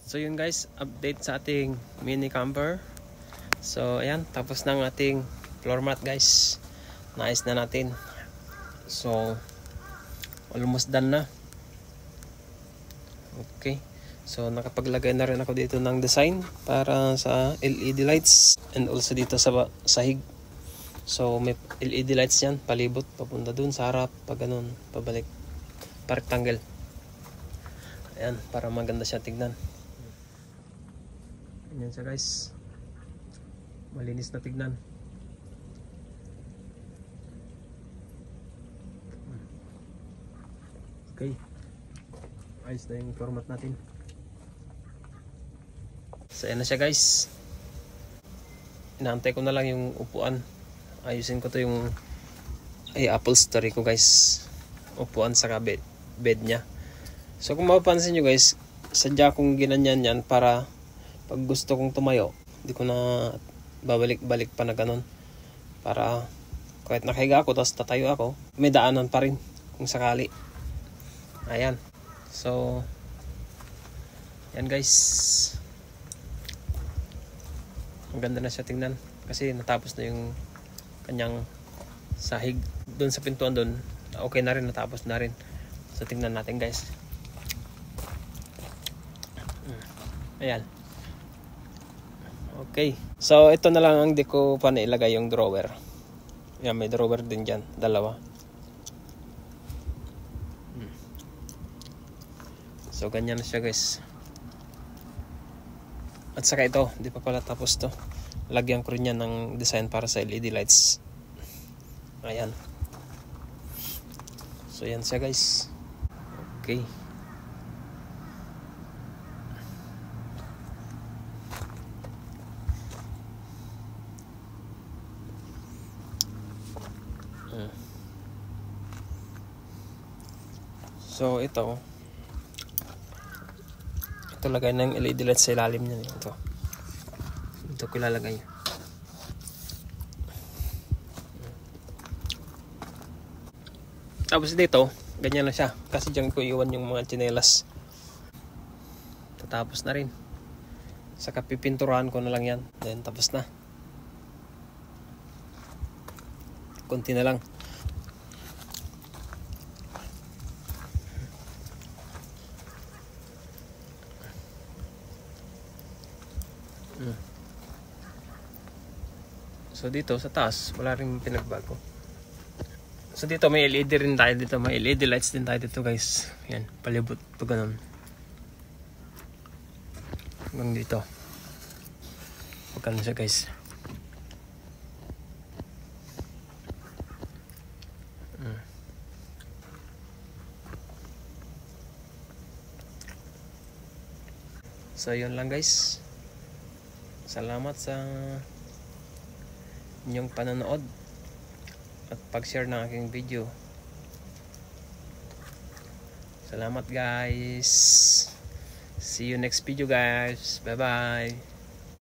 So yun guys, update sa ating mini camper. So ayan, tapos na ang ating floor mat guys. Naayos na natin. So almost done na. Okay. So nakapaglagay na rin ako dito ng design para sa LED lights and also dito sa sahig. So may LED lights yan, palibot papunta dun sa harap, pag ganun, pabalik, rectangle. Ayan, para maganda siya tignan. Ayan siya guys, malinis na tignan. Okay, ayos na yung format natin. So ayan na siya guys. Inaantay ko na lang yung upuan. Ayusin ko to yung upholstery ko guys, upuan sa bed nya. So kung mapapansin nyo guys, sadya kong ginanyan yan para pag gusto kong tumayo, hindi ko na babalik-balik pa na ganun. Para kahit nakahiga ako tapos tatayo ako, may daanan pa rin kung sakali. Ayan. So yan guys, ang ganda na siya tingnan kasi natapos na yung kanyang sahig. Doon sa pintuan doon, okay na rin, natapos na rin. So tingnan natin guys. Ayan. Okay. So ito na lang ang di ko pa nailagay yung drawer. Yan, may drawer din dyan, dalawa. So ganyan na siya guys. At saka ito, di pa pala tapos to. Lagyan ko rin yan ng design para sa LED lights. Ayan. So yan siya guys. Okay. So ito lagay ng LED lights sa ilalim niya. Ito ko ilalagay. Tapos dito, ganyan na siya. Kasi dyan ko iwan yung mga tsinelas. Tatapos na rin. Saka pipinturahan ko na lang yan. Then tapos na. Konti na lang. So dito sa taas, wala rin pinagbago. So dito may LED rin tayo dito. May LED lights din tayo dito guys. Yan, palibot po ganun. Hanggang dito. Pagkano siya guys. So yun lang guys. Salamat sa inyong panonood at pag-share ng aking video. Salamat guys. See you next video guys. Bye bye.